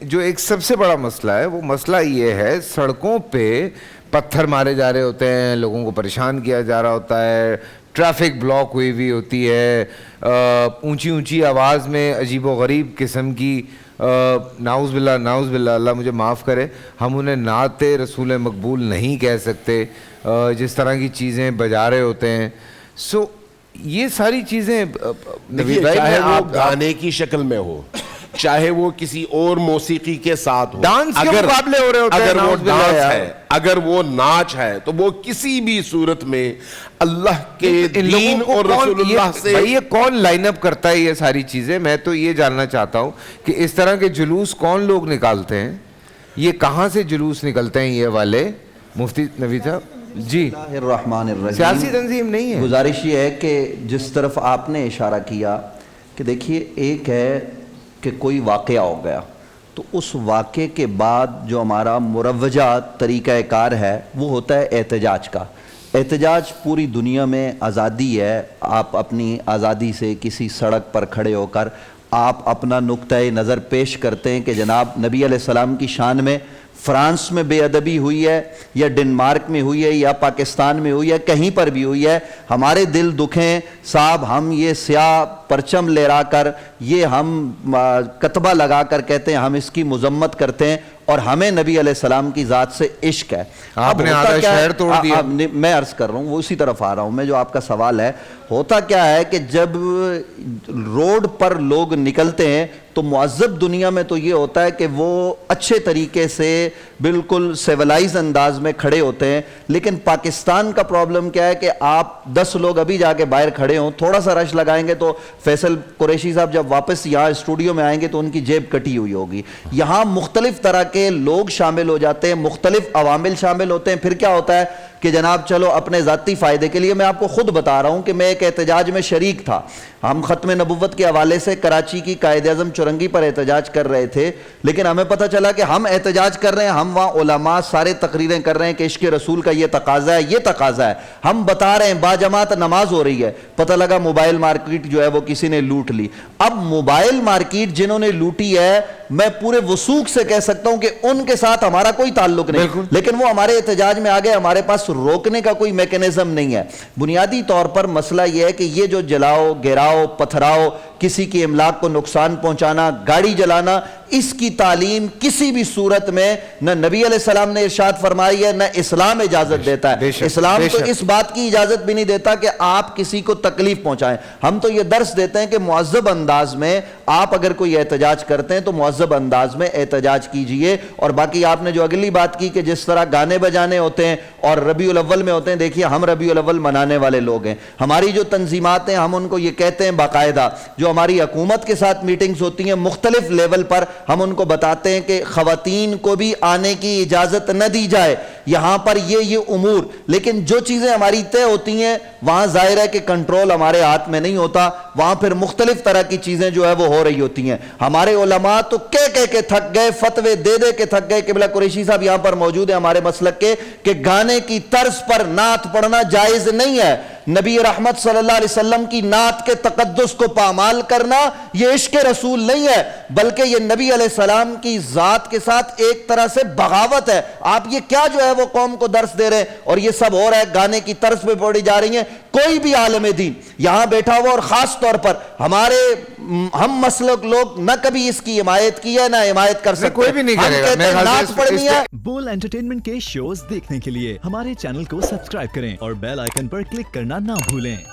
جو ایک سب سے بڑا مسئلہ ہے وہ مسئلہ یہ ہے سڑکوں پہ پتھر مارے جا رہے ہوتے ہیں، لوگوں کو پریشان کیا جا رہا ہوتا ہے، ٹریفک بلاک ہوئی ہوتی ہے، اونچی اونچی آواز میں عجیب و غریب قسم کی نعوذ باللہ اللہ مجھے معاف کرے، ہم انہیں نعت رسول مقبول نہیں کہہ سکتے، جس طرح کی چیزیں بجا رہے ہوتے ہیں۔ یہ ساری چیزیں چاہے وہ گانے کی شکل میں ہو، چاہے وہ کسی اور موسیقی کے ساتھ ہو، ڈانس کے مقابلے ہو رہے ہوتے ہیں، اگر وہ ڈانس ہے، اگر وہ ناچ ہے، تو وہ کسی بھی صورت میں اللہ کے دین اور رسول اللہ سے یہ کون لائن اپ کرتا ہے یہ ساری چیزیں؟ میں تو یہ جاننا چاہتا ہوں کہ اس طرح کے جلوس کون لوگ نکالتے ہیں، یہ کہاں سے جلوس نکلتے ہیں یہ والے؟ مفتی نوید صاحب جی، الرحمن الرحیم۔ سیاسی تنظیم نہیں ہے۔ گزارش یہ ہے کہ جس طرف آپ نے اشارہ کیا کہ دیکھیے، ایک ہے کہ کوئی واقعہ ہو گیا تو اس واقعے کے بعد جو ہمارا مروجہ طریقہ کار ہے وہ ہوتا ہے احتجاج کا۔ احتجاج پوری دنیا میں آزادی ہے، آپ اپنی آزادی سے کسی سڑک پر کھڑے ہو کر آپ اپنا نقطۂ نظر پیش کرتے ہیں کہ جناب نبی علیہ السلام کی شان میں فرانس میں بے ادبی ہوئی ہے، یا ڈنمارک میں ہوئی ہے، یا پاکستان میں ہوئی ہے، کہیں پر بھی ہوئی ہے، ہمارے دل دکھیں صاحب، ہم یہ سیاہ پرچم لہرا کر، یہ ہم کتبہ لگا کر کہتے ہیں ہم اس کی مذمت کرتے ہیں، اور ہمیں نبی علیہ السلام کی ذات سے عشق ہے۔ آپ نے آدھا شہر توڑ دیا۔ میں عرض کر رہا ہوں، وہ اسی طرف آ رہا ہوں میں، جو آپ کا سوال ہے، ہوتا کیا ہے کہ جب روڈ پر لوگ نکلتے ہیں تو معذب دنیا میں تو یہ ہوتا ہے کہ وہ اچھے طریقے سے بالکل سیولائز انداز میں کھڑے ہوتے ہیں، لیکن پاکستان کا پرابلم کیا ہے کہ آپ 10 لوگ ابھی جا کے باہر کھڑے ہوں، تھوڑا سا رش لگائیں گے تو فیصل قریشی صاحب جب واپس یہاں اسٹوڈیو میں آئیں گے تو ان کی جیب کٹی ہوئی ہوگی۔ یہاں مختلف طرح کے لوگ شامل ہو جاتے ہیں، مختلف عوامل شامل ہوتے ہیں، پھر کیا ہوتا ہے کہ جناب چلو اپنے ذاتی فائدے کے لیے، میں آپ کو خود بتا رہا ہوں کہ میں ایک احتجاج میں شریک تھا، ہم ختم نبوت کے حوالے سے کراچی کی قائد اعظم چورنگی پر احتجاج کر رہے تھے، لیکن ہمیں پتہ چلا کہ ہم احتجاج کر رہے ہیں، ہم وہاں علماء سارے تقریریں کر رہے ہیں کہ عشق رسول کا یہ تقاضا ہے، یہ تقاضا ہے، ہم بتا رہے ہیں، باجماعت نماز ہو رہی ہے، پتہ لگا موبائل مارکیٹ جو ہے وہ کسی نے لوٹ لی۔ اب موبائل مارکیٹ جنہوں نے لوٹی ہے، میں پورے وثوق سے کہہ سکتا ہوں کہ ان کے ساتھ ہمارا کوئی تعلق نہیں، لیکن وہ ہمارے احتجاج میں آگئے، ہمارے پاس روکنے کا کوئی میکنزم نہیں ہے۔ بنیادی طور پر مسئلہ یہ ہے کہ یہ جو جلاؤ، گراؤ، پتھراؤ، کسی کی املاک کو نقصان پہنچانا، گاڑی جلانا، اس کی تعلیم کسی بھی صورت میں نہ نبی علیہ السلام نے ارشاد فرمائی ہے، نہ اسلام اجازت دیتا ہے۔ اسلام تو اس بات کی اجازت بھی نہیں دیتا کہ آپ کسی کو تکلیف پہنچائیں۔ ہم تو یہ درس دیتے ہیں کہ معذب انداز میں آپ اگر کوئی احتجاج کرتے ہیں تو معذب انداز میں احتجاج کیجئے۔ اور باقی آپ نے جو اگلی بات کی کہ جس طرح گانے بجانے ہوتے ہیں اور ربیع الاول میں ہوتے ہیں، دیکھیے ہم ربیع الاول منانے والے لوگ ہیں، ہماری جو تنظیمات ہیں ہم ان کو یہ کہتے ہیں باقاعدہ، جو ہماری حکومت کے ساتھ میٹنگز ہوتی ہیں مختلف لیول پر، ہم ان کو بتاتے ہیں کہ خواتین کو بھی آنے کی اجازت نہ دی جائے، یہاں پر یہ امور، لیکن جو چیزیں ہماری طے ہوتی ہیں وہاں ظاہر ہے کہ کنٹرول ہمارے ہاتھ میں نہیں ہوتا، وہاں پھر مختلف طرح کی چیزیں جو ہے وہ ہو رہی ہوتی ہیں۔ ہمارے علماء تو کہہ کے تھک گئے، فتوے دے کے تھک گئے، قبلہ قریشی صاحب یہاں پر موجود ہیں ہمارے مسلک کے، کہ گانے کی طرز پر نعت پڑھنا جائز نہیں ہے۔ نبی رحمت صلی اللہ علیہ وسلم کی نعت کے تقدس کو پامال کرنا یہ عشق رسول نہیں ہے، بلکہ یہ نبی علیہ السلام کی ذات کے ساتھ ایک طرح سے بغاوت ہے۔ آپ یہ کیا جو ہے وہ قوم کو درس دے رہے ہیں، اور یہ سب ہو رہا ہے گانے کی طرز پہ پڑھی جا رہی ہیں۔ کوئی بھی عالم دین یہاں بیٹھا ہوا، اور خاص طور پر ہمارے ہم مسلک لوگ، نہ کبھی اس کی حمایت کی ہے نہ حمایت کر سکتے، کوئی بھی نہیں کرے گا۔ ہم نعت پڑھنی ہے۔ بول انٹرٹینمنٹ کے شوز دیکھنے کے لیے ہمارے چینل کو سبسکرائب کریں اور بیل آئیکن پر کلک کرنا نہ بھولیں۔